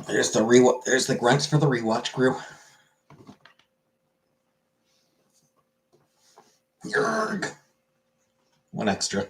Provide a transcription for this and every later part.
There's the grunts for the rewatch crew. Yerg. One extra.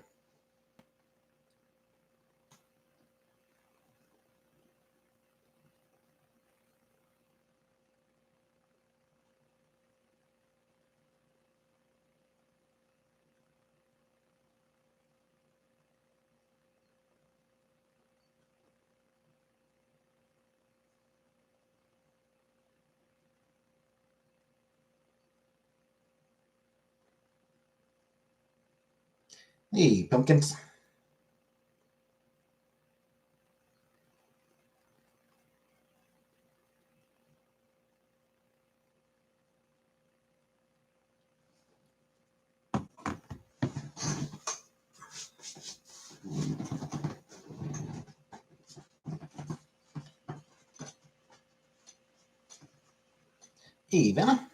Hey, pumpkins. Hey, Vanna.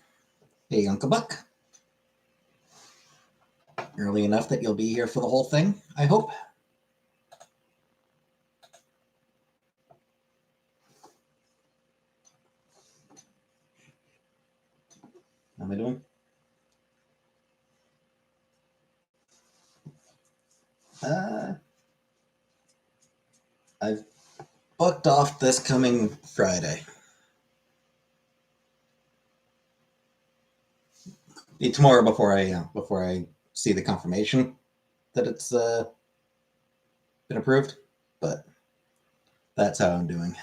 Hey, Uncle Buck. Early enough that you'll be here for the whole thing, I hope. How am I doing? I've booked off this coming Friday. Be tomorrow before I see the confirmation that it's been approved. But that's how I'm doing.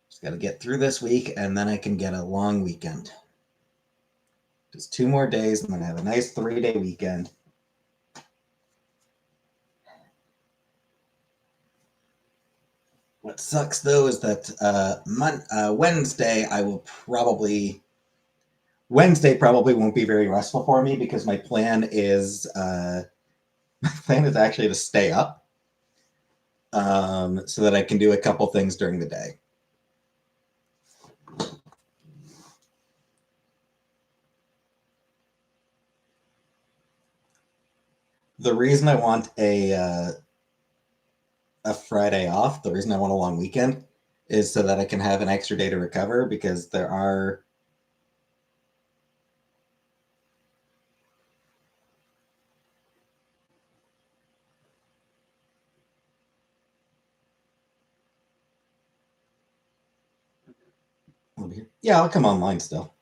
Just got to get through this week, and then I can get a long weekend. Just 2 more days, and then I have a nice 3-day weekend. What sucks though is that Wednesday Wednesday probably won't be very restful for me because my plan is actually to stay up so that I can do a couple things during the day. The reason I want a Friday off, the reason I want a long weekend, is so that I can have an extra day to recover because there are. Yeah, I'll come online still.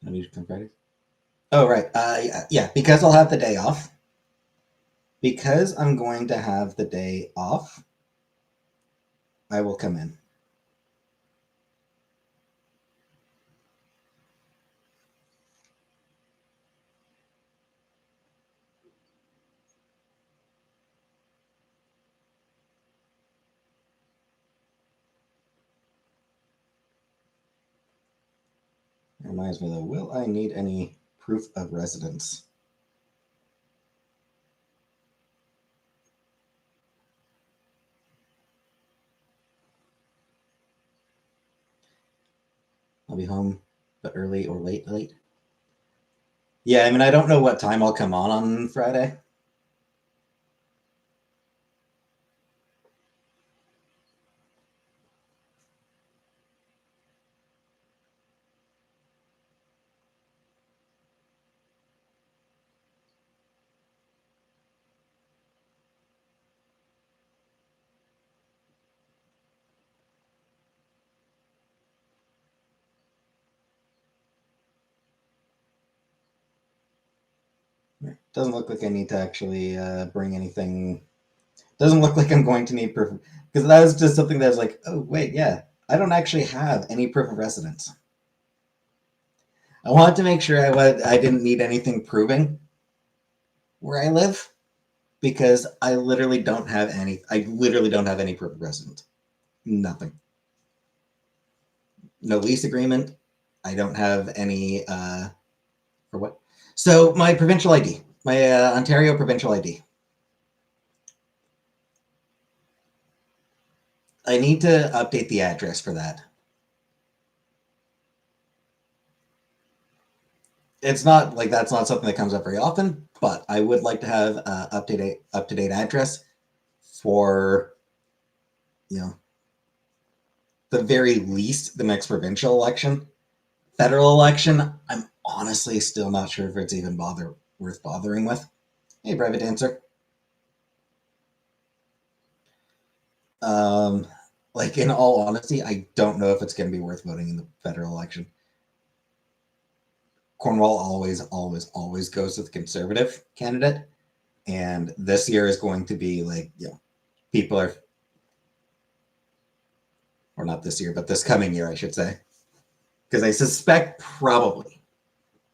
I need to come Fridays. Oh, right. Yeah, because I'll have the day off. Because I'm going to have the day off, I will come in. Reminds me though, will I need any proof of residence? I'll be home, but early or late. Yeah, I mean, I don't know what time I'll come on Friday. Doesn't look like I need to actually bring anything. Doesn't look like I'm going to need proof because that was just something that was like, oh wait, yeah, I don't actually have any proof of residence. I wanted to make sure I didn't need anything proving where I live because I literally don't have any. I literally don't have any proof of residence. Nothing. No lease agreement. I don't have any. For what? So my provincial ID, my Ontario provincial ID. I need to update the address for that. It's not like that's not something that comes up very often, but I would like to have up to date address for, you know, the very least the next provincial election. Federal election, I'm honestly still not sure if it's even worth bothering with. Hey, private dancer. Like in all honesty, I don't know if it's going to be worth voting in the federal election. Cornwall always goes with the conservative candidate, and this year is going to be like, people are, or not this year, but this coming year, I should say, because I suspect probably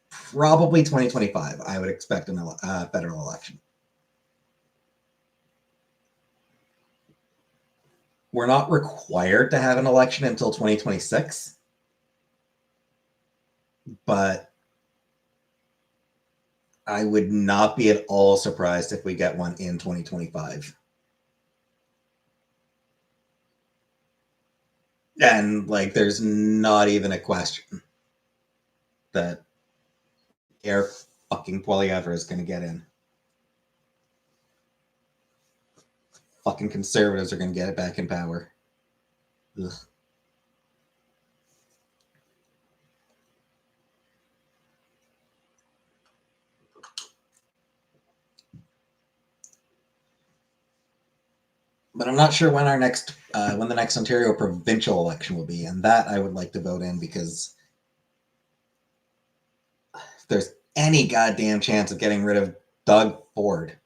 2025, I would expect a federal election. We're not required to have an election until 2026, but I would not be at all surprised if we get one in 2025. And like, there's not even a question that Air fucking Poilievre is going to get in. Fucking conservatives are going to get it back in power. Ugh. But I'm not sure when when the next Ontario provincial election will be, and that I would like to vote in, because if there's any goddamn chance of getting rid of Doug Ford,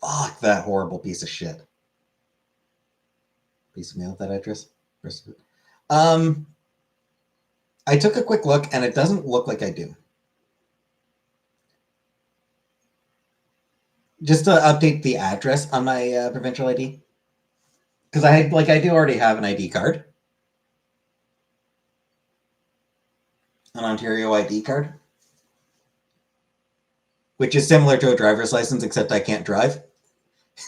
fuck that horrible piece of shit. Please mail that address. I took a quick look, and it doesn't look like I do. Just to update the address on my provincial ID, because I do already have an ID card, an Ontario ID card, which is similar to a driver's license, except I can't drive.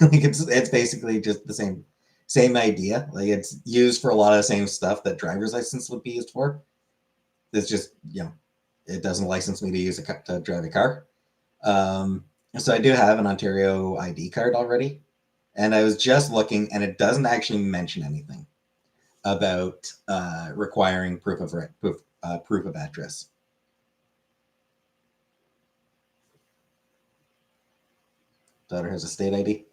Like it's basically just the same idea. Like, it's used for a lot of the same stuff that driver's license would be used for. It's just, it doesn't license me to drive a car. So I do have an Ontario ID card already, and I was just looking, and it doesn't actually mention anything about requiring proof of address. Daughter has a state ID.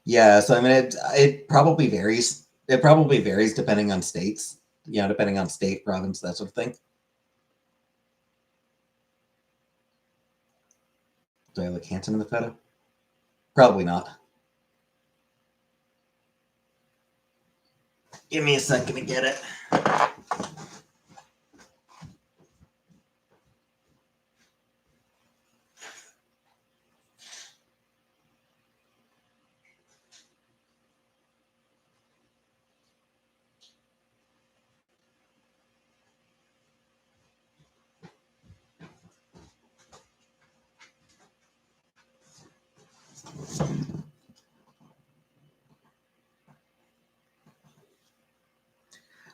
Yeah, so I mean, it probably varies. It probably varies depending on states. Depending on state, province, that sort of thing. Do I look handsome in the photo? Probably not. Give me a second to get it.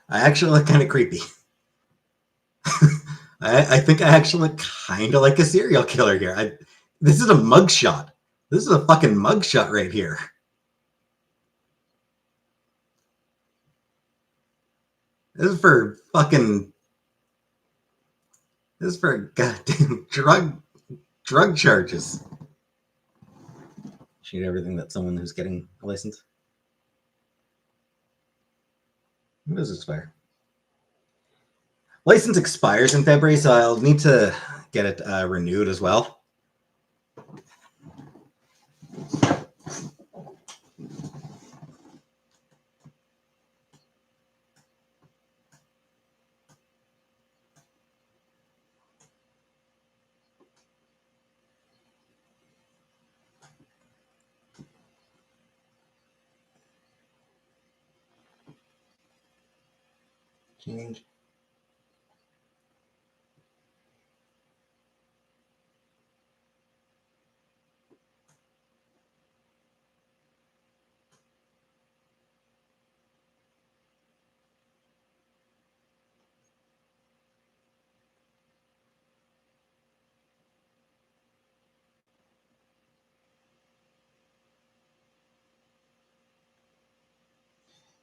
I actually look kind of creepy. I think I actually look kind of like a serial killer here. This is a mugshot. This is a fucking mugshot right here. This is for goddamn drug charges. Shoot everything that someone who's getting a license. When does it expire? License expires in February, so I'll need to get it renewed as well. Change.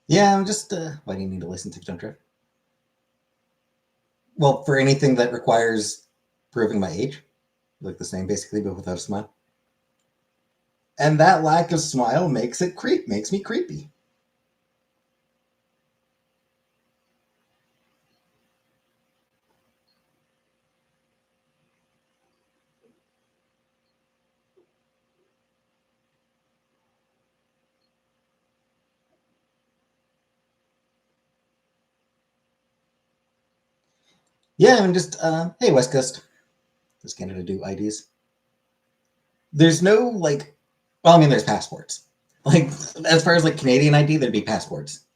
Yeah, I'm just. Why do you need to listen to Don't Drive? Well, for anything that requires proving my age, look the same basically, but without a smile. And that lack of smile makes me creepy. Yeah, I'm just. Hey, West Coast. Does Canada do IDs? There's no like. Well, I mean, there's passports. Like as far as like Canadian ID, there'd be passports.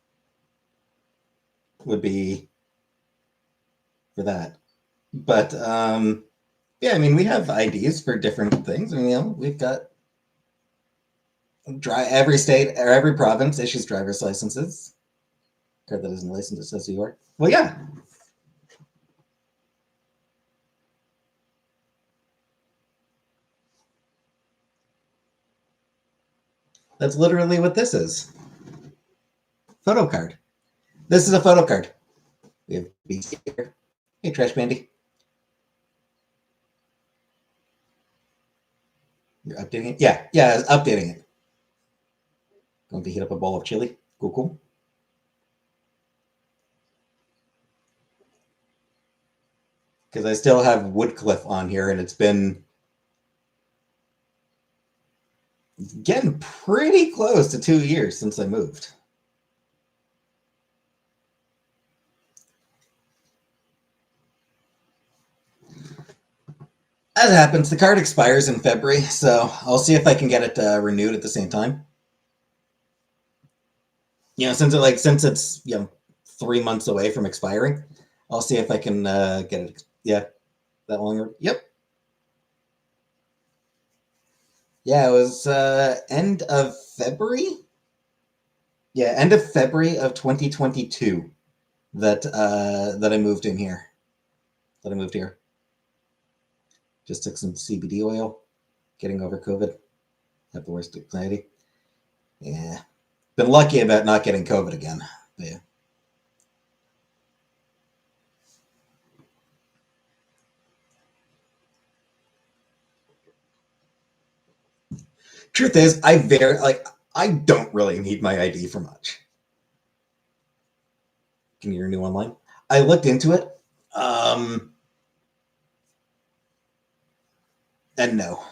Would be for that. But yeah, I mean, we have IDs for different things. I mean, we've got every state or every province issues driver's licenses. Card that isn't licensed, it says you are. Well, yeah. That's literally what this is. Photo card. This is a photo card. We have BC here. Hey, Trash Bandy. You're updating it? Yeah, updating it. Going to heat up a bowl of chili. Cool. Because I still have Woodcliff on here, and it's been getting pretty close to 2 years since I moved. As it happens, the card expires in February, so I'll see if I can get it renewed at the same time. Since it's 3 months away from expiring, I'll see if I can get it. Yeah, that longer. Yep. Yeah, it was end of February. Yeah, end of February of 2022 that I moved in here. That I moved here. Just took some CBD oil, getting over COVID. Have the worst anxiety. Yeah, been lucky about not getting COVID again. Yeah. Truth is, I don't really need my ID for much. Can you renew online? I looked into it, and no.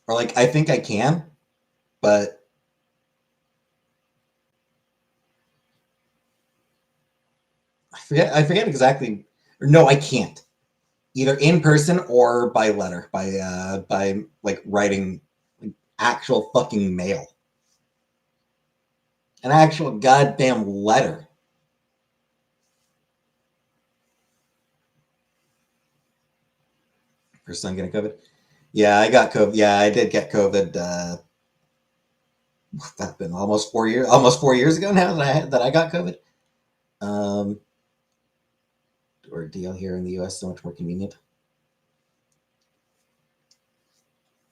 Or like I think I can, but I forget exactly. Or no, I can't. Either in person or by letter, by like writing like, actual fucking mail. An actual goddamn letter. For son getting COVID. Yeah, I got COVID. Yeah, I did get COVID. That's been almost 4 years. Almost 4 years ago now that I got COVID. Um, Ordeal here in the U.S. so much more convenient.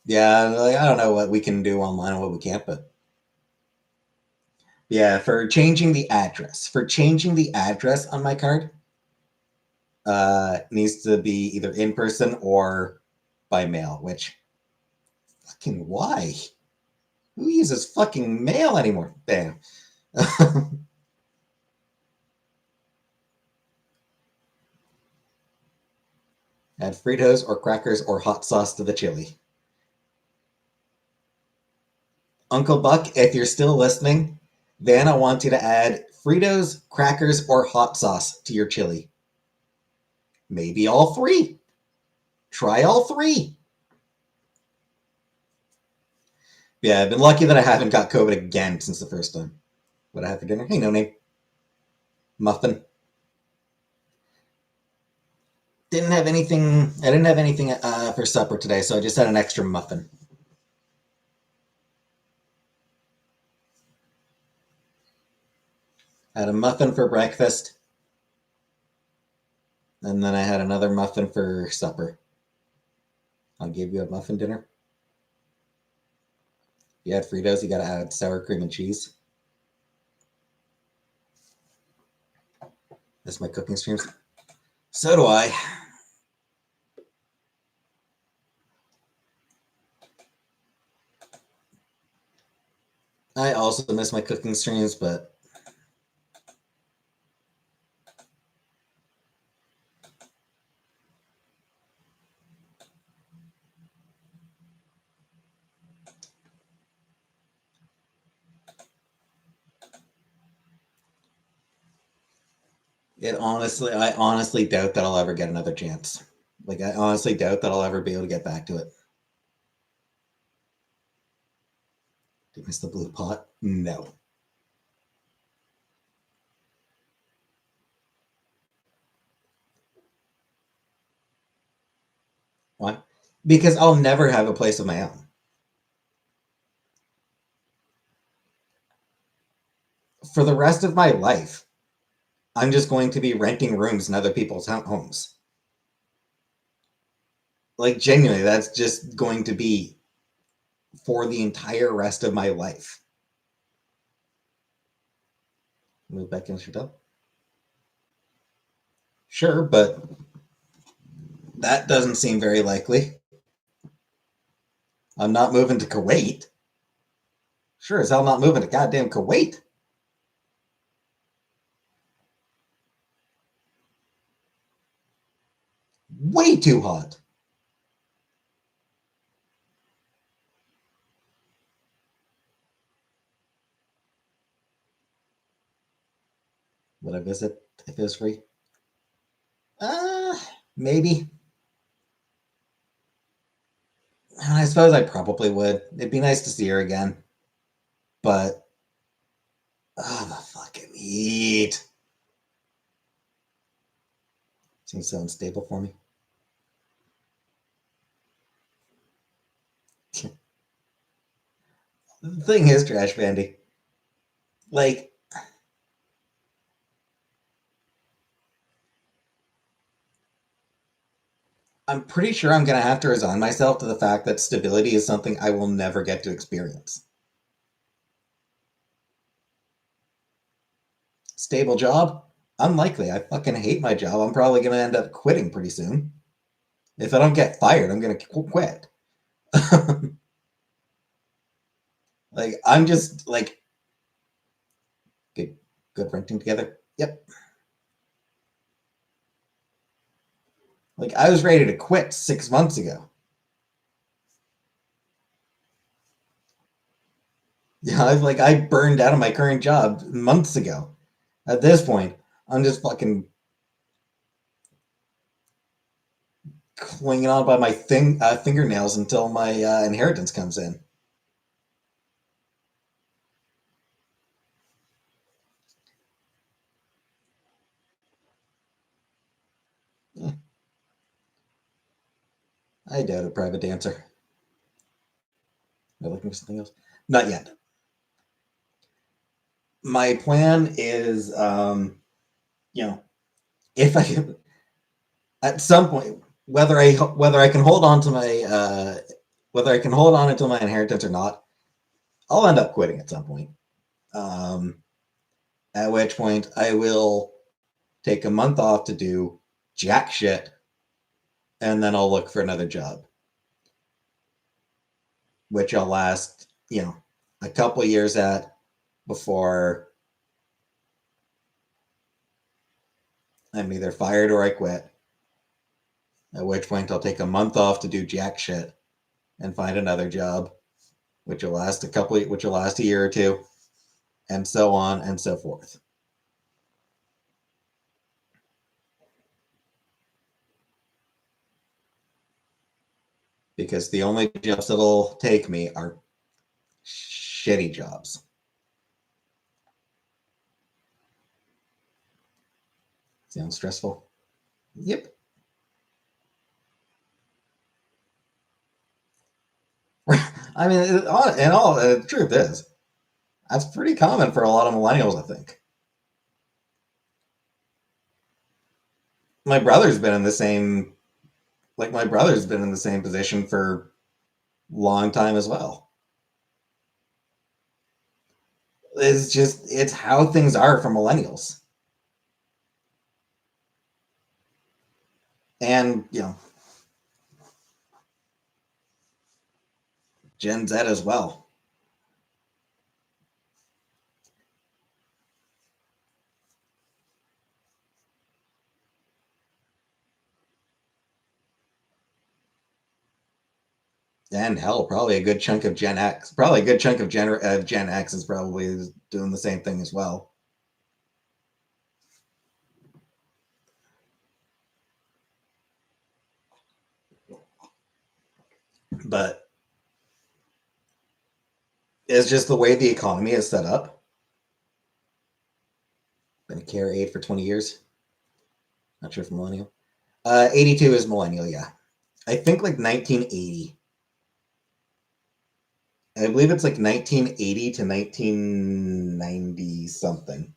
Yeah, like, I don't know what we can do online and what we can't, but yeah, for changing the address on my card, needs to be either in person or by mail. Which fucking why? Who uses fucking mail anymore? Damn. Add Fritos or crackers or hot sauce to the chili. Uncle Buck, if you're still listening, then I want you to add Fritos, crackers, or hot sauce to your chili. Maybe all three. Try all three. Yeah, I've been lucky that I haven't got COVID again since the first time. What I had for dinner? Hey, no name. muffin. Didn't have anything. I didn't have anything for supper today, so I just had an extra muffin. I had a muffin for breakfast, and then I had another muffin for supper. I'll give you a muffin dinner. If you had Fritos, you got to add sour cream and cheese. That's my cooking streams. So do I. I also miss my cooking streams, but I honestly doubt that I'll ever get another chance. Like, I honestly doubt that I'll ever be able to get back to it. Did you miss the blue pot? No. Why? Because I'll never have a place of my own. For the rest of my life, I'm just going to be renting rooms in other people's homes. Like, genuinely, that's just going to be for the entire rest of my life. Move back in Chateau? Sure, but that doesn't seem very likely. I'm not moving to Kuwait. Sure as hell not moving to goddamn Kuwait. Way too hot. Would I visit if it was free? Maybe. I suppose I probably would. It'd be nice to see her again. But, oh, the fucking heat. Seems so unstable for me. The thing is, Trash Bandy, like, I'm pretty sure I'm going to have to resign myself to the fact that stability is something I will never get to experience. Stable job? Unlikely. I fucking hate my job. I'm probably going to end up quitting pretty soon. If I don't get fired, I'm going to quit. Like, I'm just like, good renting together. Yep. Like, I was ready to quit 6 months ago. Yeah, I burned out of my current job months ago. At this point, I'm just fucking clinging on by my fingernails until my inheritance comes in. Yeah. I doubt a private dancer. Am I looking for something else? Not yet. My plan is, if I can, at some point, whether I can hold on to my whether I can hold on until my inheritance or not, I'll end up quitting at some point. At which point I will take a month off to do jack shit, and then I'll look for another job, which I'll last, a couple years at before I'm either fired or I quit. At which point I'll take a month off to do jack shit and find another job, which will last a year or two, and so on and so forth. Because the only jobs that'll take me are shitty jobs. Sounds stressful. Yep. I mean, the truth is, that's pretty common for a lot of millennials, I think. My brother's been in the same, my brother's been in the same position for a long time as well. It's how things are for millennials. And, Gen Z as well. And hell, probably a good chunk of Gen X. Probably a good chunk of Gen X is probably doing the same thing as well. But it's just the way the economy is set up. Been a care aide for 20 years. Not sure if millennial. 82 is millennial, yeah. I think like 1980. I believe it's like 1980 to 1990 something.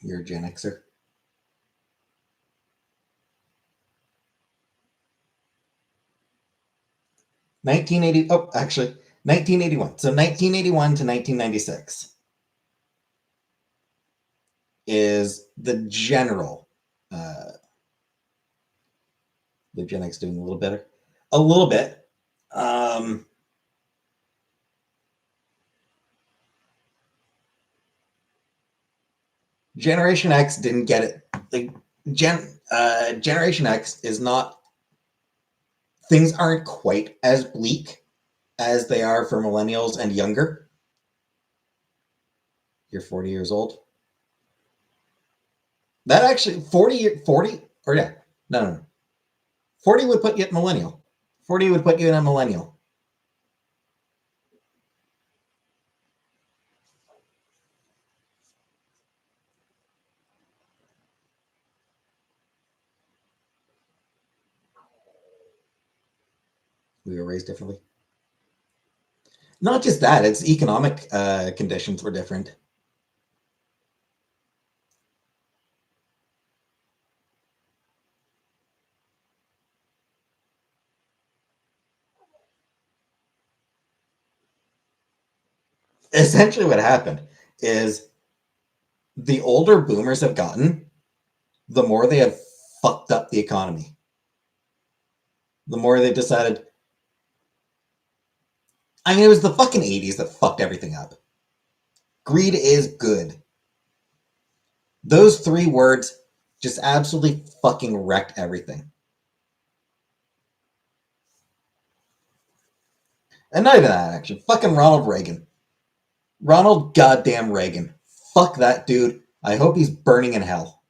You're a Gen Xer. 1980. Oh, actually, 1981. So 1981 to 1996 is the general. The Gen X doing a little better, a little bit. Generation X didn't get it. Like Generation X is not. Things aren't quite as bleak as they are for millennials and younger. You're 40 years old. That actually 40 or yeah, no. 40 would put you at millennial. 40 would put you in a millennial. We were raised differently. Not just that, it's economic conditions were different. Essentially, what happened is the older boomers have gotten, the more they have fucked up the economy. The more they've decided. I mean, it was the fucking 80s that fucked everything up. Greed is good. Those three words just absolutely fucking wrecked everything. And not even that, actually. Fucking Ronald Reagan. Ronald goddamn Reagan. Fuck that dude. I hope he's burning in hell.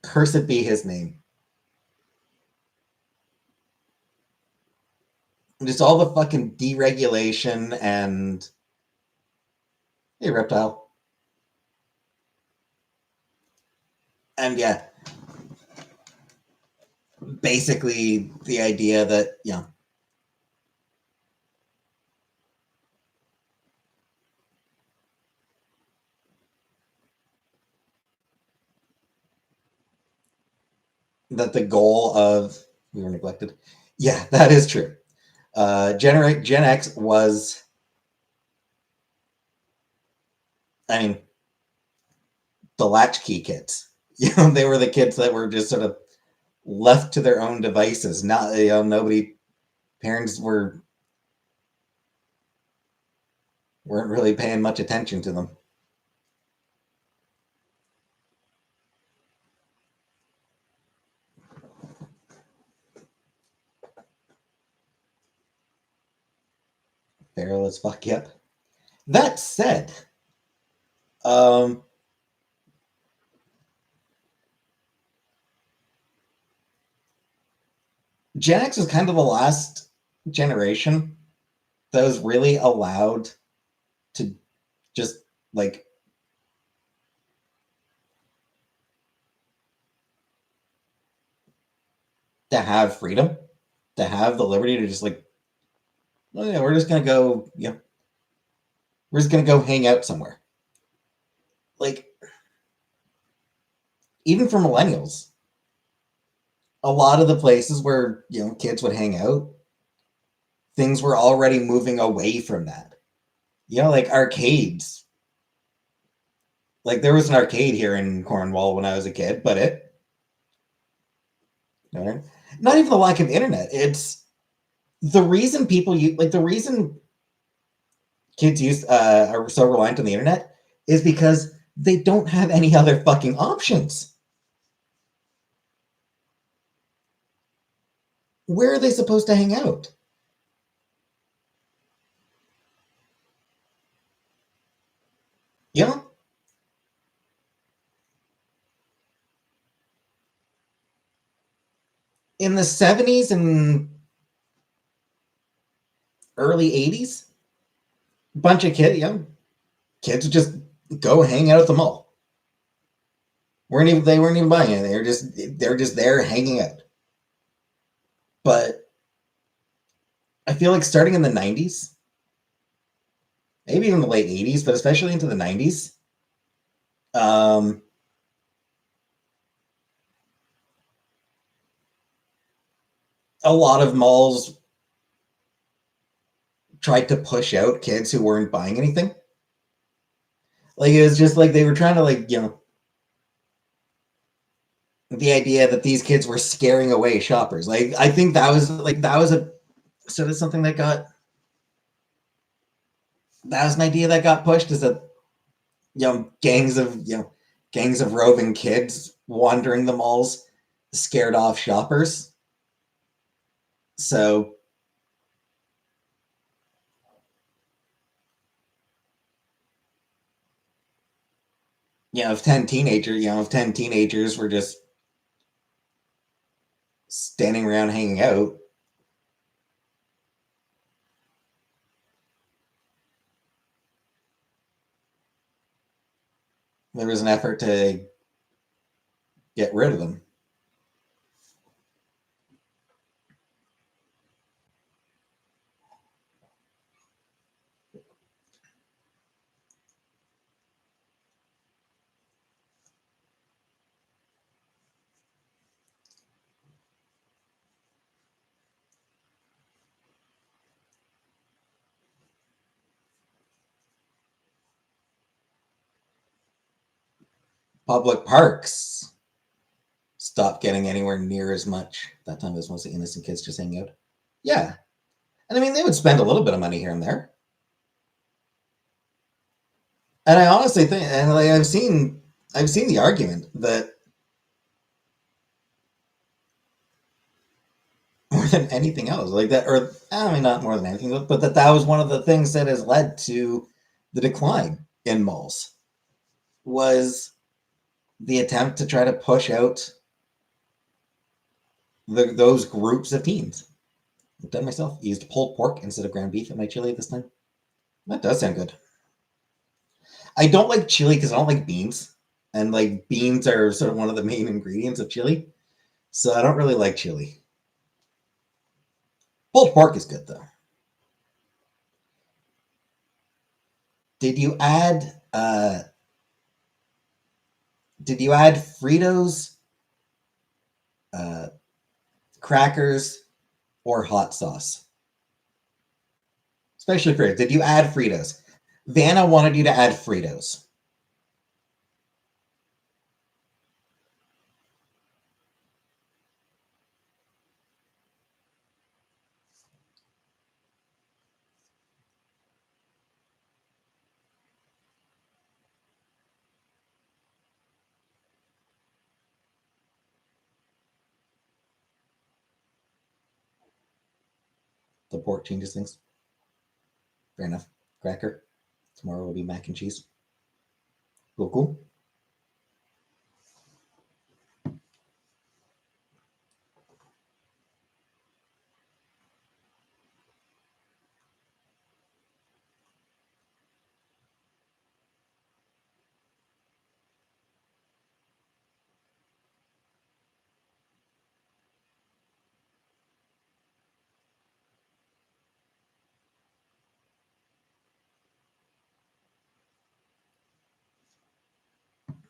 Cursed be his name. Just all the fucking deregulation and. Hey, reptile. And yeah. Basically, the idea that, that the goal of. We were neglected. Yeah, that is true. Gen X was. I mean, the latchkey kids. They were the kids that were just sort of left to their own devices. Not, nobody, parents weren't really paying much attention to them. Feral as fuck. Yep. That said, um, Gen X was kind of the last generation that was really allowed to just like to have freedom, to have the liberty to just like, oh yeah, we're just gonna go, we're just gonna go hang out somewhere. Like, even for millennials, a lot of the places where kids would hang out, things were already moving away from that. Like arcades. Like there was an arcade here in Cornwall when I was a kid, but not even the lack of internet. It's the reason people use, like the reason kids are so reliant on the internet is because they don't have any other fucking options. Where are they supposed to hang out? Yeah. In the 70s and early 80s, bunch of kids would just go hang out at the mall. They weren't even buying anything. They're just there hanging out. But I feel like starting in the 90s, maybe even the late 80s, but especially into the 90s, um, a lot of malls tried to push out kids who weren't buying anything. Like it was just like they were trying to the idea that these kids were scaring away shoppers. Like I think that was a sort of something that was an idea that got pushed, is that gangs of roving kids wandering the malls scared off shoppers. So if 10 teenagers were just standing around hanging out, there was an effort to get rid of them. Public parks stopped getting anywhere near as much. That time it was mostly innocent kids just hanging out. Yeah. And I mean, they would spend a little bit of money here and there. And I honestly think, and like I've seen the argument that more than anything else, like that, or I mean, not more than anything, but that was one of the things that has led to the decline in malls, was the attempt to try to push out those groups of teens. I've done myself. Used pulled pork instead of ground beef in my chili this time. That does sound good. I don't like chili because I don't like beans, and like beans are sort of one of the main ingredients of chili, so I don't really like chili. Pulled pork is good though. Did you add Fritos, uh, crackers, or hot sauce? Especially Fritos. Did you add Fritos? Vanna wanted you to add Fritos. The pork changes things. Fair enough. Cracker. Tomorrow will be mac and cheese. Cool, cool.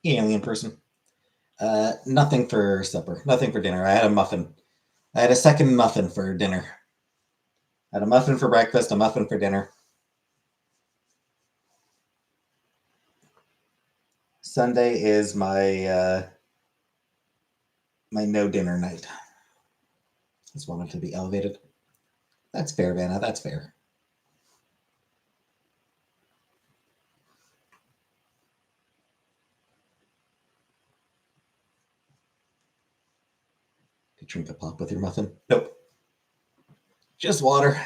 Alien person. Nothing for supper. Nothing for dinner. I had a muffin. I had a second muffin for dinner. I had a muffin for breakfast, a muffin for dinner. Sunday is my no dinner night. Just wanted to be elevated. That's fair, Vanna. That's fair. Could drink a pop with your muffin? Nope. Just water.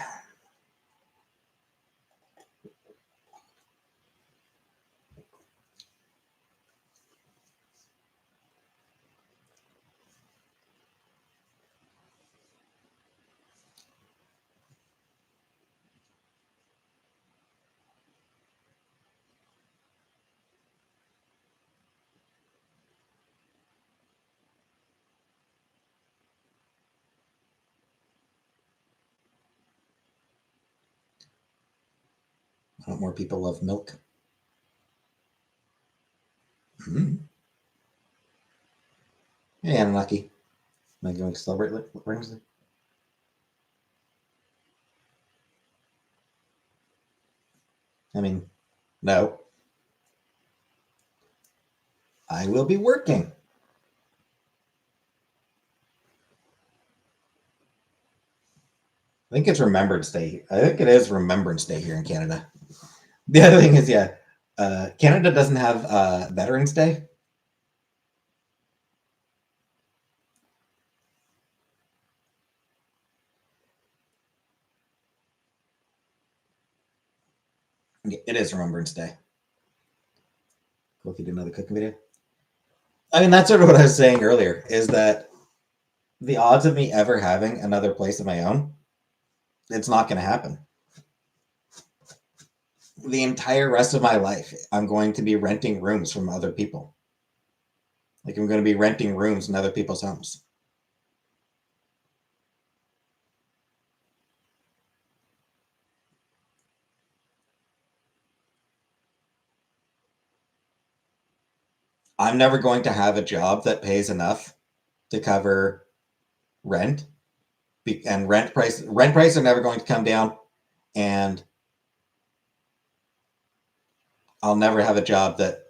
I want more people love milk. Mm. Hey, Anunnaki. Am I going to celebrate Wednesday? I mean, no. I will be working. I think it's Remembrance Day. I think it is Remembrance Day here in Canada. The other thing is, yeah, Canada doesn't have Veterans Day. It is Remembrance Day. Cool if you did another cooking video. I mean, that's sort of what I was saying earlier, is that the odds of me ever having another place of my own, it's not going to happen. The entire rest of my life, I'm going to be renting rooms from other people. Like, I'm going to be renting rooms in other people's homes. I'm never going to have a job that pays enough to cover rent, and rent prices are never going to come down, and I'll never have a job that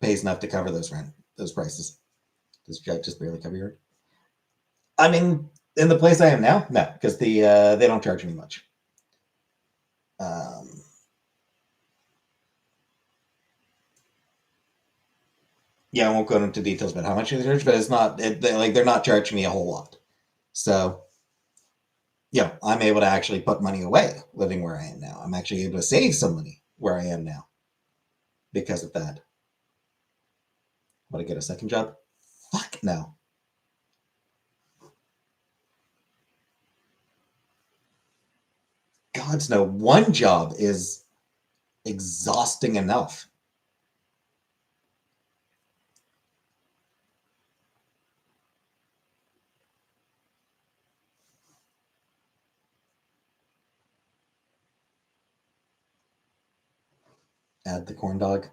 pays enough to cover those prices. Does your job just barely cover your rent? I mean, in the place I am now, no, because they don't charge me much. Um, yeah, I won't go into details about how much they charge, but it's not like they're not charging me a whole lot. So, yeah, I'm able to actually put money away living where I am now. I'm actually able to save some money where I am now because of that. Want to get a second job? Fuck no. God's no. One job is exhausting enough. Add the corn dog.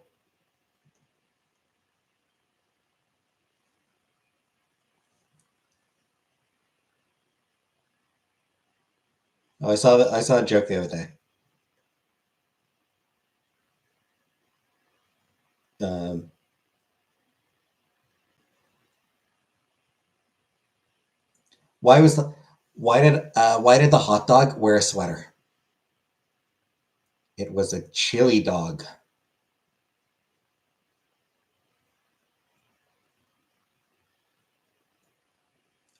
Oh, I saw a joke the other day. Um, why was the why did the hot dog wear a sweater? It was a chili dog.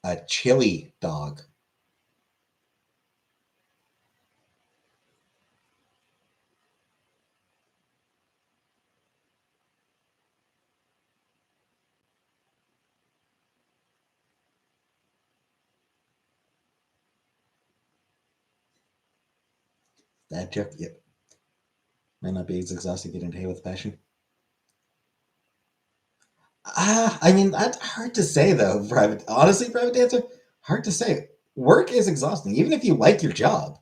A chili dog. That joke, yep. Might not be as exhausting getting to hay with passion. I mean, that's hard to say though. Private dancer, hard to say. Work is exhausting, even if you like your job.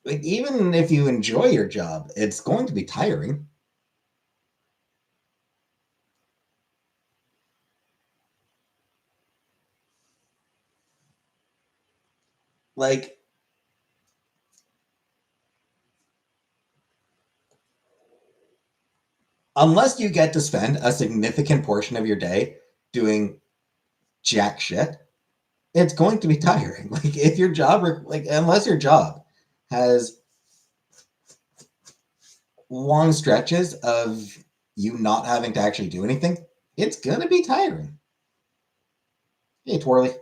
Like, even if you enjoy your job, it's going to be tiring. Like, unless you get to spend a significant portion of your day doing jack shit, it's going to be tiring. Like, if your job, like, unless your job has long stretches of you not having to actually do anything, it's gonna be tiring. Hey, Twirly.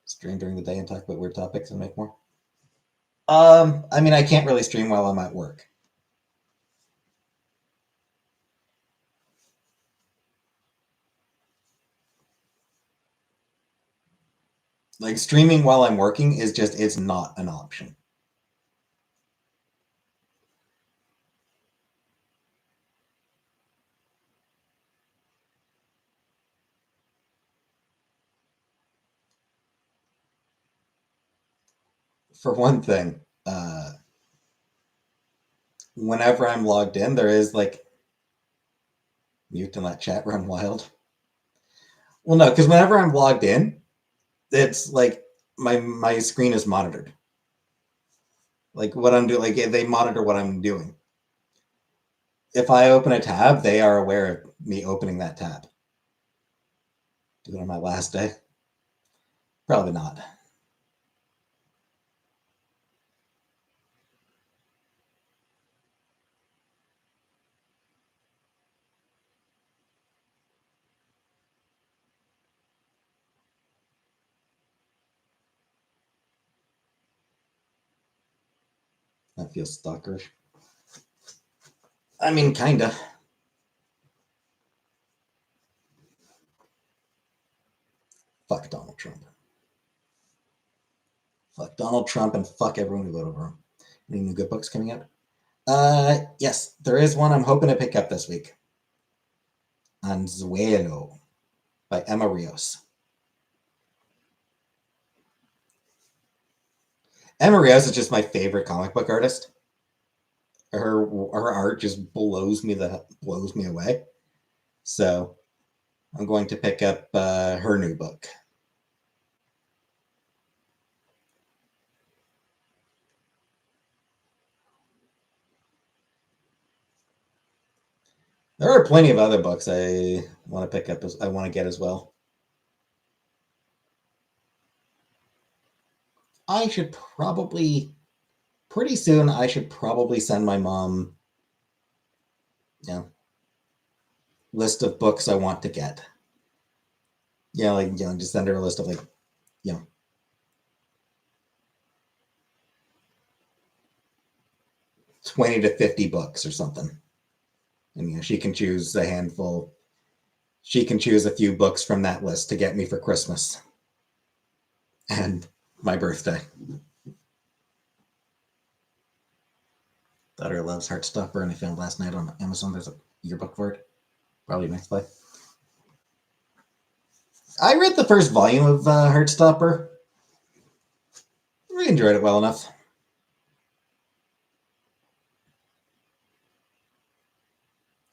Stream during the day and talk about weird topics and make more. I mean, I can't really stream while I'm at work. Like, streaming while I'm working is just, it's not an option. For one thing, whenever I'm logged in, there is like mute and let chat run wild. Well, no, because whenever I'm logged in, it's like my screen is monitored. Like what I'm doing, like they monitor what I'm doing. If I open a tab, they are aware of me opening that tab. Do it on my last day? Probably not. That feels stalkerish. I mean, kinda. Fuck Donald Trump. Fuck Donald Trump and fuck everyone who voted for him. Any new good books coming out? Yes, there is one I'm hoping to pick up this week. Anzuelo by Emma Rios. Emma Rios is just my favorite comic book artist. Her art just blows me away. So I'm going to pick up her new book. There are plenty of other books I want to pick up. I want to get as well. I should probably pretty soon. I should probably send my mom, you know, list of books I want to get. Yeah, like just send her a list of like, you know, 20 to 50 books or something, and she can choose a handful. She can choose a few books from that list to get me for Christmas and my birthday. Daughter loves Heartstopper, and I found last night on Amazon there's a yearbook for it. Probably next play. I read the first volume of Heartstopper. I enjoyed it well enough.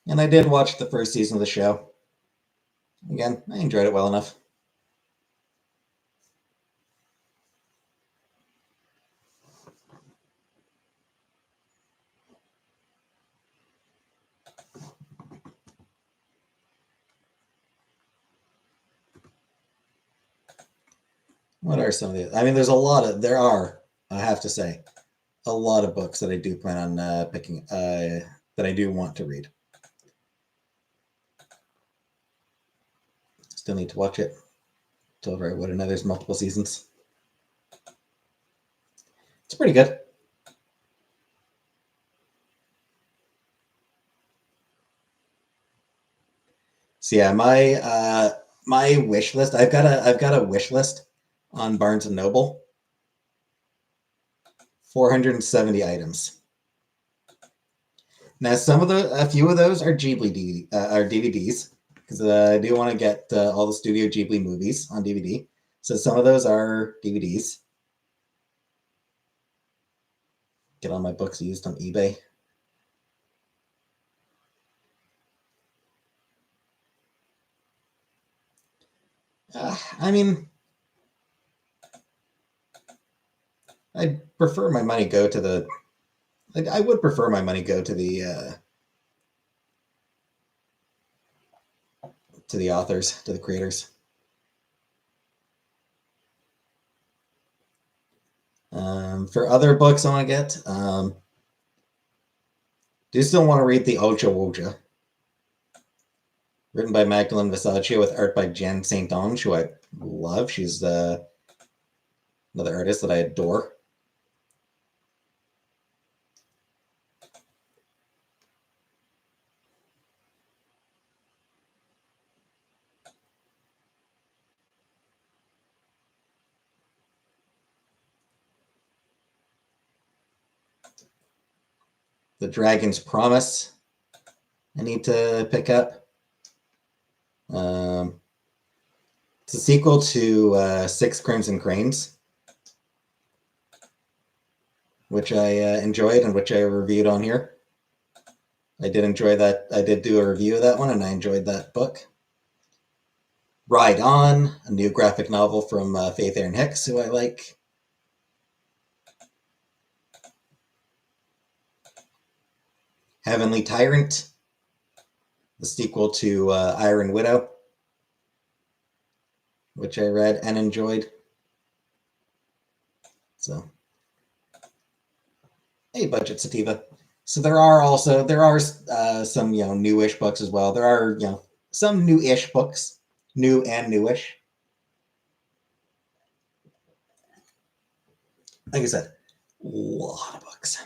And I did watch the first season of the show. Again, I enjoyed it well enough. What are some of the? I mean, there are. I have to say, a lot of books that I do plan on picking. That I do want to read. Still need to watch it. Till right, what another? There's multiple seasons. It's pretty good. So yeah, my wish list. I've got a wish list on Barnes and Noble. 470 items. Now, a few of those are are DVDs because I do want to get all the Studio Ghibli movies on DVD. So some of those are DVDs. Get all my books used on eBay. I mean, I'd prefer my money go to the. I would prefer my money go to the authors, to the creators. For other books I want to get, do you still want to read the Oja Woja? Written by Magdalene Visaggio with art by Jen St. Onge, who I love. She's another artist that I adore. The Dragon's Promise I need to pick up. It's a sequel to Six Crimson Cranes, which I enjoyed and which I reviewed on here. I did enjoy that. I did do a review of that one, and I enjoyed that book. Ride On, a new graphic novel from Faith Erin Hicks, who I like. Heavenly Tyrant, the sequel to Iron Widow, which I read and enjoyed. So, hey, Budget Sativa. So there are some newish books as well. There are some new-ish books, new and newish. Like I said, a lot of books.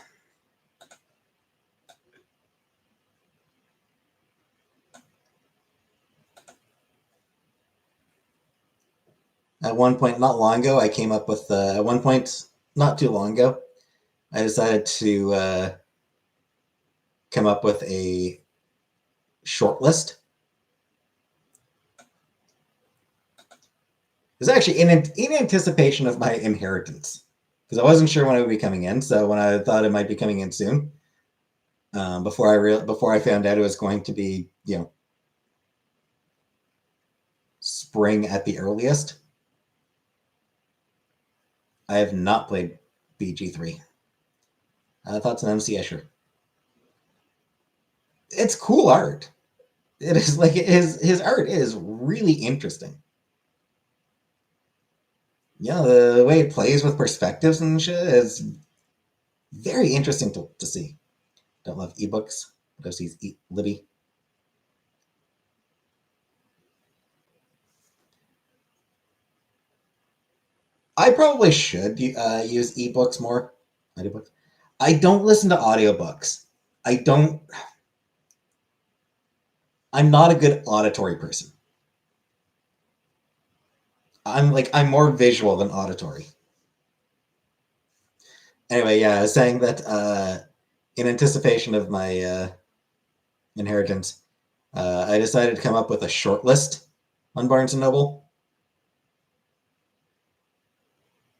At one point, not long ago, I came up with. At one point, not too long ago, I decided to come up with a short list. It was actually in anticipation of my inheritance, because I wasn't sure when it would be coming in. So when I thought it might be coming in soon, before I found out it was going to be spring at the earliest, I have not played BG3. Thoughts on MC Escher? It's cool art. It is like his art is really interesting. Yeah, the way it plays with perspectives and shit is very interesting to see. Don't love ebooks. Go see Libby. I probably should use ebooks more. Audiobooks. I don't listen to audiobooks. I'm not a good auditory person. I'm more visual than auditory. Anyway, yeah, I was saying that in anticipation of my inheritance, I decided to come up with a short list on Barnes & Noble.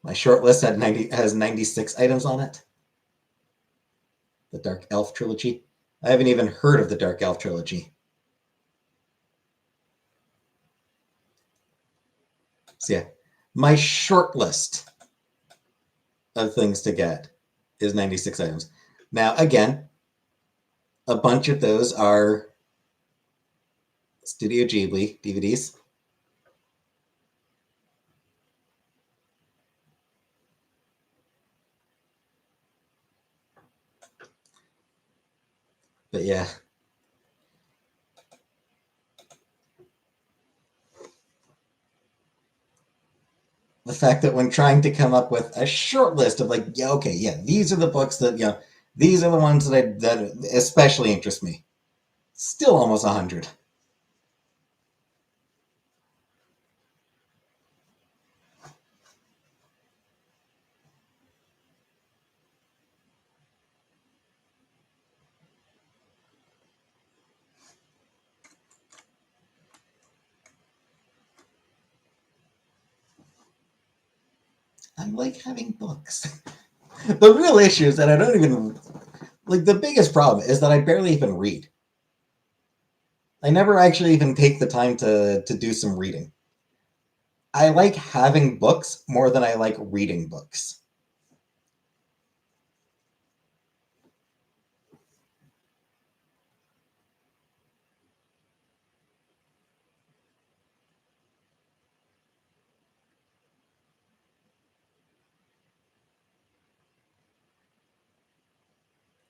My short list has 96 items on it. The Dark Elf trilogy. I haven't even heard of the Dark Elf trilogy. So yeah, my short list of things to get is 96 items. Now, again, a bunch of those are Studio Ghibli DVDs. But yeah. The fact that when trying to come up with a short list of these are the books that, these are the ones that especially interest me. Still almost 100. I like having books. The real issue is that I don't even the biggest problem is that I barely even read. I never actually even take the time to do some reading. I like having books more than I like reading books.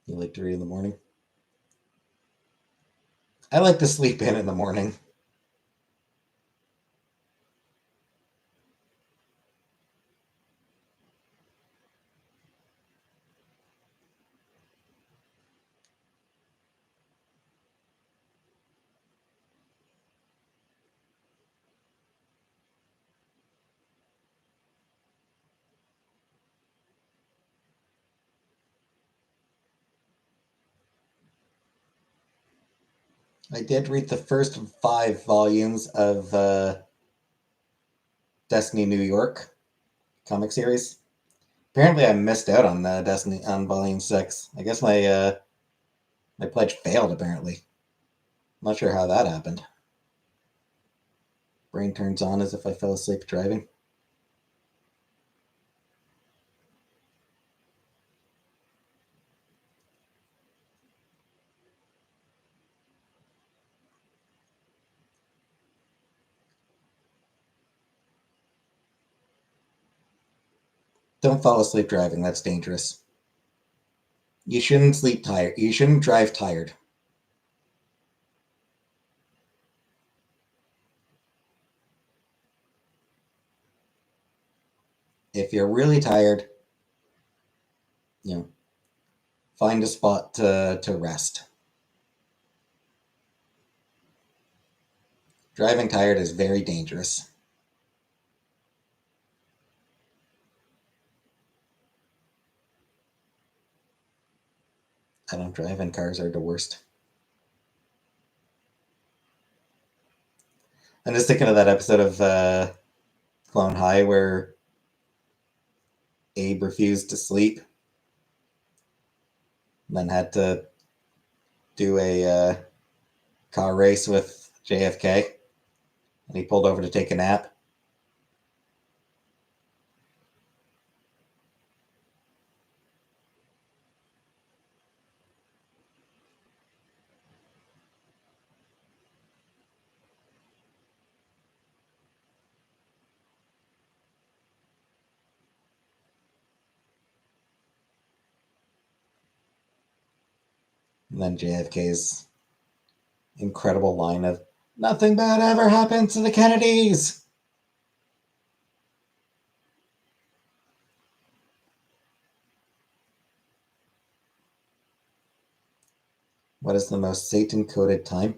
You like to read in the morning? I like to sleep in the morning. I did read the first 5 volumes of Destiny New York comic series. Apparently, I missed out on Destiny on Volume 6. I guess my pledge failed. Apparently, I'm not sure how that happened. Brain turns on as if I fell asleep driving. Don't fall asleep driving. That's dangerous. You shouldn't sleep tired. You shouldn't drive tired. If you're really tired, you know, find a spot to rest. Driving tired is very dangerous. I don't drive, and cars are the worst. I'm just thinking of that episode of Clone High where Abe refused to sleep, and then had to do a car race with JFK, and he pulled over to take a nap. And then JFK's incredible line of "Nothing bad ever happens to the Kennedys." What is the most Satan-coded time?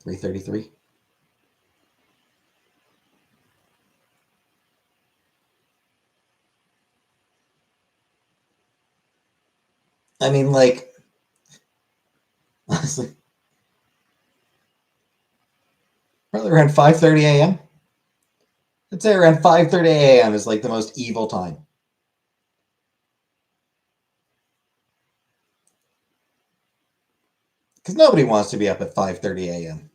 3:33. I mean, like, honestly, probably around 5:30 a.m. I'd say around 5:30 a.m. is like the most evil time. Because nobody wants to be up at 5:30 a.m.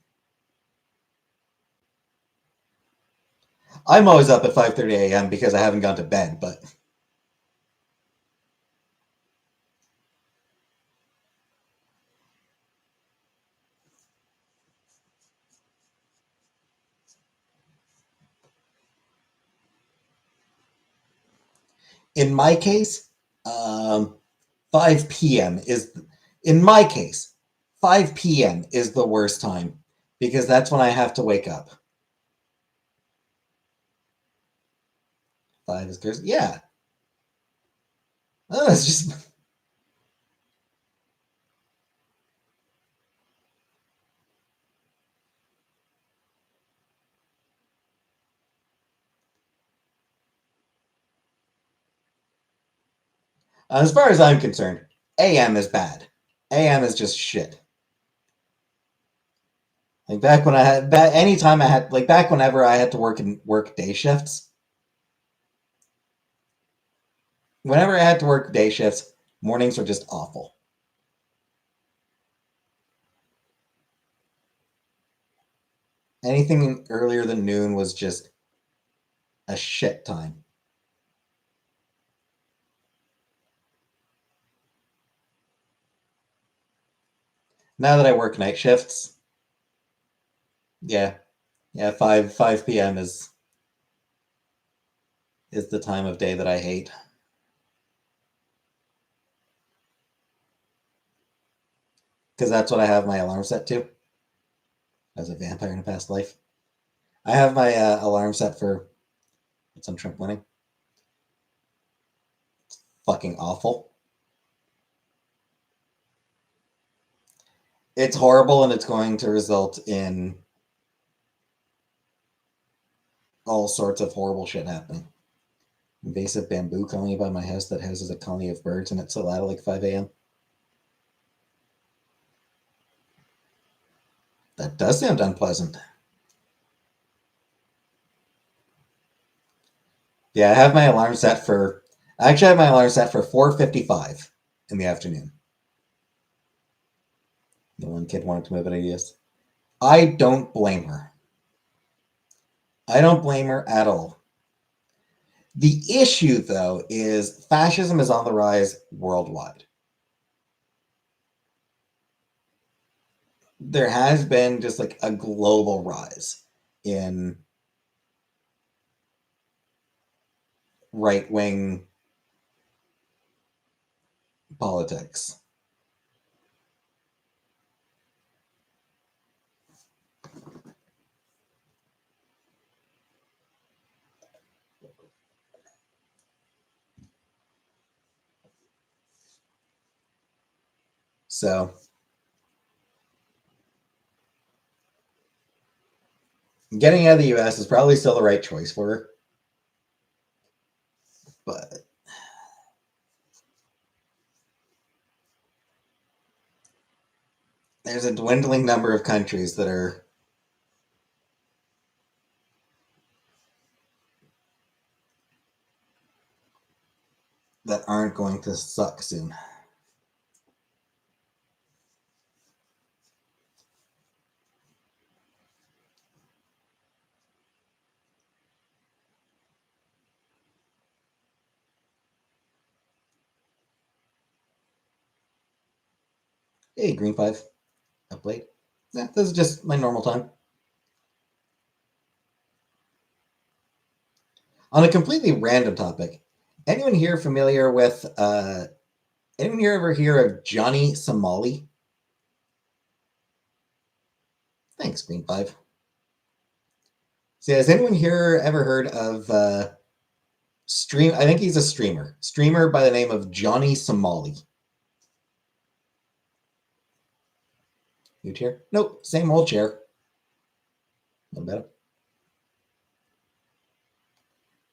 I'm always up at 5:30 a.m. because I haven't gone to bed, but in my case, 5 p.m. is, in my case, 5 p.m. is the worst time because that's when I have to wake up. 5 is good. Yeah. Oh, it's just. As far as I'm concerned, AM is bad. AM is just shit. Like back when I had back anytime I had like back whenever I had to work day shifts. Whenever I had to work day shifts, mornings were just awful. Anything earlier than noon was just a shit time. Now that I work night shifts, yeah, yeah, 5 p.m. is is the time of day that I hate. Because that's what I have my alarm set to. As a vampire in a past life. I have my alarm set for some Trump winning. It's fucking awful. It's horrible, and it's going to result in all sorts of horrible shit happening. Invasive bamboo colony by my house that houses a colony of birds, and it's so loud at like 5 a.m. That does sound unpleasant. Yeah, I have my alarm set for. I actually have my alarm set for 4:55 in the afternoon. The one kid wanted to move it, yes. I don't blame her. I don't blame her at all. The issue, though, is fascism is on the rise worldwide. There has been just like a global rise in right-wing politics. So getting out of the US is probably still the right choice for her. But there's a dwindling number of countries that aren't going to suck soon. Hey, Green 5. Up late. Yeah, this is just my normal time. On a completely random topic, anyone here familiar with anyone here ever hear of Johnny Somali? Thanks, Green 5. So has anyone here ever heard of I think he's a streamer by the name of Johnny Somali? New chair? Nope, same old chair. What about it?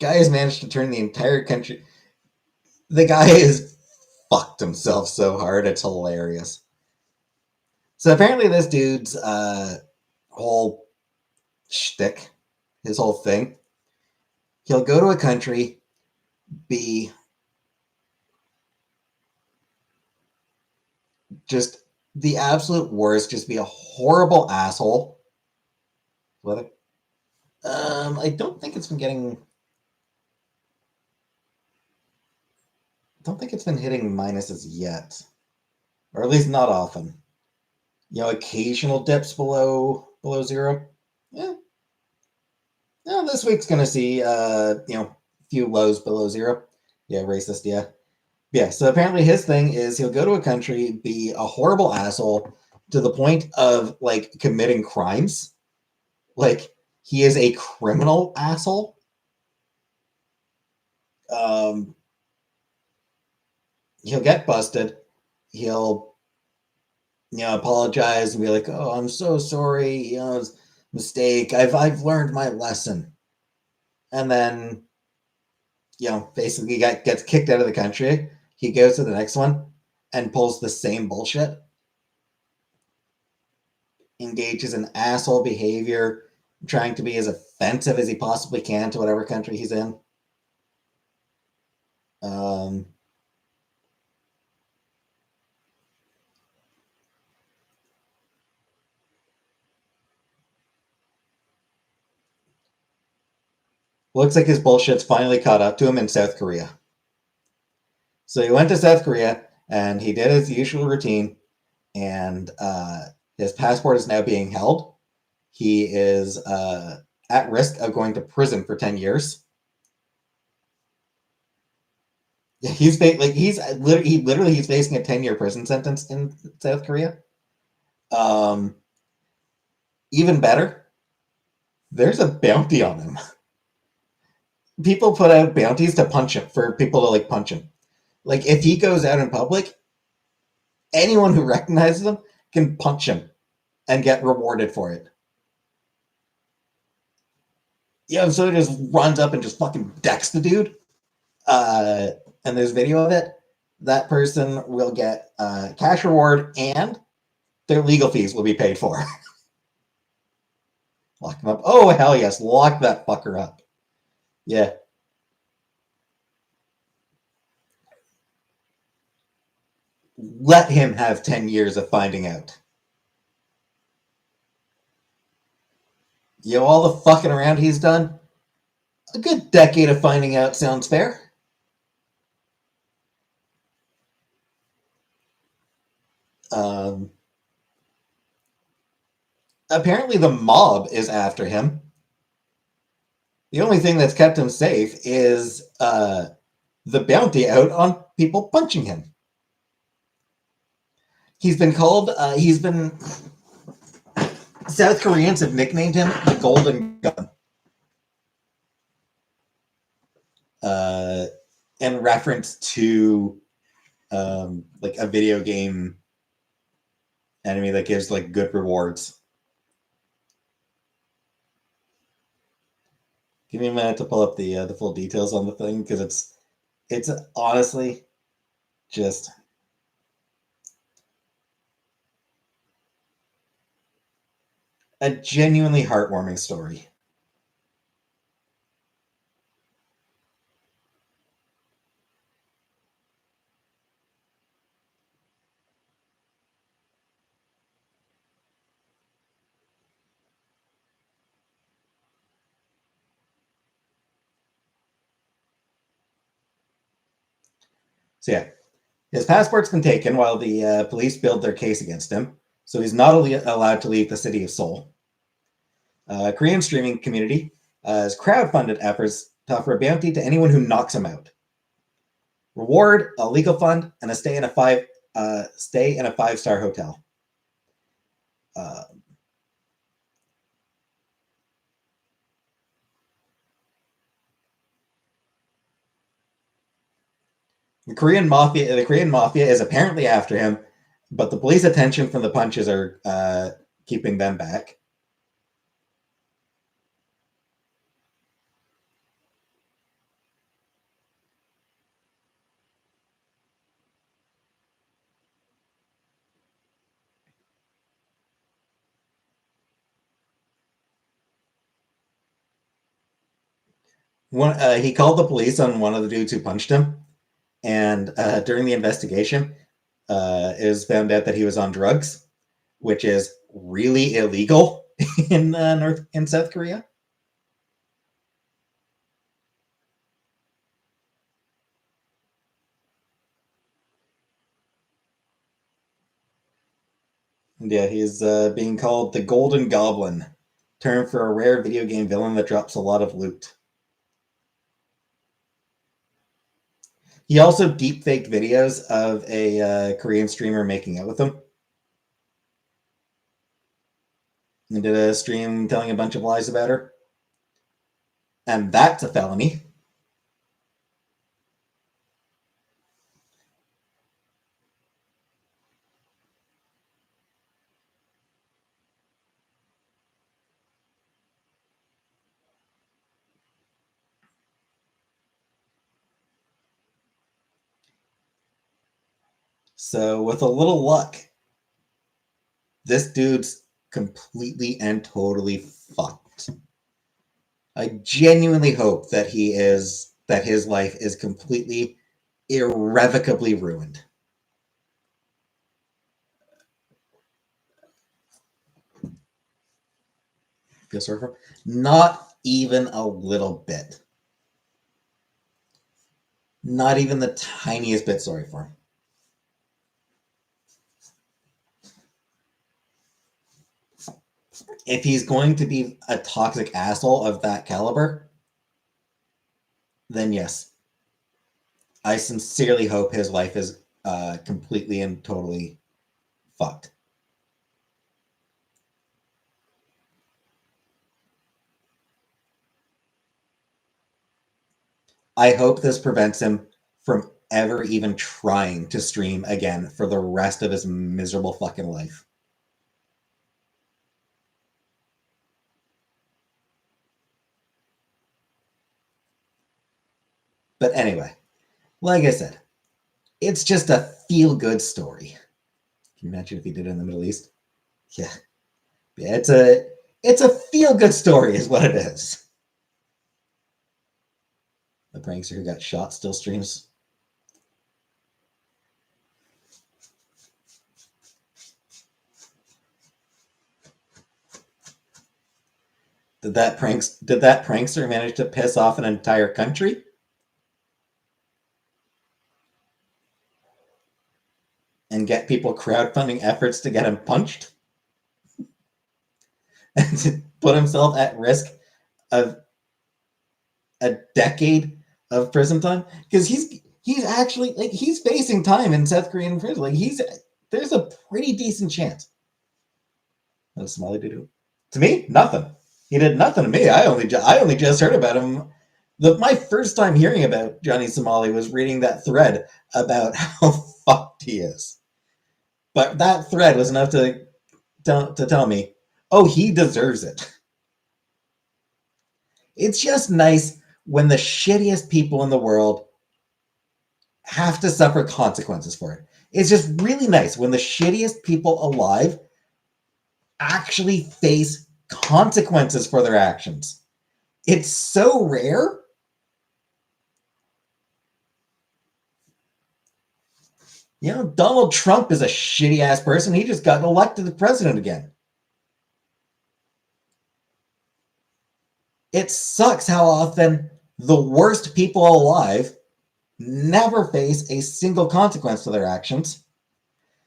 Guy has managed to turn the entire country. The guy has fucked himself so hard, it's hilarious. So apparently, this dude's whole shtick, his whole thing, he'll go to a country, be just the absolute worst, just be a horrible asshole. What? I don't think it's been getting. Don't think it's been hitting minuses yet, or at least not often. Occasional dips below zero. Yeah. No, this week's gonna see a few lows below zero. Yeah, racist. Yeah. Yeah. So apparently his thing is he'll go to a country, be a horrible asshole to the point of like committing crimes. Like he is a criminal asshole. Um, he'll get busted. He'll apologize and be like, "Oh, I'm so sorry. It's a mistake. I've learned my lesson." And then basically gets kicked out of the country. He goes to the next one and pulls the same bullshit. Engages in asshole behavior, trying to be as offensive as he possibly can to whatever country he's in. Looks like his bullshit's finally caught up to him in South Korea. So he went to South Korea and he did his usual routine, and his passport is now being held. He is at risk of going to prison for 10 years. He's he's facing a 10-year prison sentence in South Korea. Um, Even better, there's a bounty on him. People put out bounties to punch him, for people to like punch him. Like if he goes out in public, anyone who recognizes him can punch him and get rewarded for it. Yeah, so he just runs up and just fucking decks the dude. And there's video of it. That person will get a cash reward and their legal fees will be paid for. Lock him up. Oh, hell yes. Lock that fucker up. Yeah. Let him have 10 years of finding out. You know, all the fucking around he's done, a good decade of finding out sounds fair. Apparently the mob is after him. The only thing that's kept him safe is the bounty out on people punching him. He's been called, South Koreans have nicknamed him the Golden Gun. In reference to like a video game enemy that gives like good rewards. Give me a minute to pull up the full details on the thing because it's honestly just a genuinely heartwarming story. So yeah, his passport's been taken while the police build their case against him, so he's not allowed to leave the city of Seoul. Korean streaming community has crowdfunded efforts to offer a bounty to anyone who knocks him out. Reward, a legal fund, and a stay in a 5-star hotel. The Korean mafia is apparently after him, but the police attention from the punches are keeping them back. He called the police on one of the dudes who punched him, and during the investigation, it was found out that he was on drugs, which is really illegal in South Korea. Yeah, he's being called the Golden Goblin, term for a rare video game villain that drops a lot of loot. He also deep-faked videos of a Korean streamer making out with him. He did a stream telling a bunch of lies about her. And that's a felony. So with a little luck, this dude's completely and totally fucked. I genuinely hope that his life is completely irrevocably ruined. Feel sorry for him? Not even a little bit. Not even the tiniest bit sorry for him. If he's going to be a toxic asshole of that caliber, then yes. I sincerely hope his life is completely and totally fucked. I hope this prevents him from ever even trying to stream again for the rest of his miserable fucking life. But anyway, like I said, it's just a feel-good story. Can you imagine if he did it in the Middle East? Yeah. Yeah, it's a feel-good story is what it is. The prankster who got shot still streams. Did that prankster manage to piss off an entire country? And get people crowdfunding efforts to get him punched? And to put himself at risk of a decade of prison time? Because he's actually like he's facing time in South Korean prison. Like there's a pretty decent chance. What does Somali do? To me, nothing. He did nothing to me. I only just heard about him. My first time hearing about Johnny Somali was reading that thread about how fucked he is. But that thread was enough to tell me, oh, he deserves it. It's just nice when the shittiest people in the world have to suffer consequences for it. It's just really nice when the shittiest people alive actually face consequences for their actions. It's so rare. You know, Donald Trump is a shitty ass person. He just got elected the president again. It sucks how often the worst people alive never face a single consequence to their actions.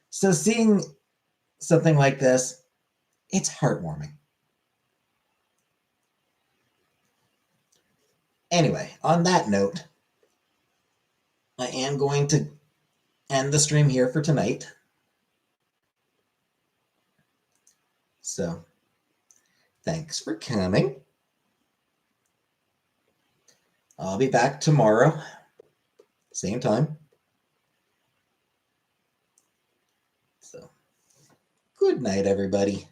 So seeing something like this, it's heartwarming. Anyway, on that note, I am going to end the stream here for tonight. So, thanks for coming. I'll be back tomorrow, same time. So, good night, everybody.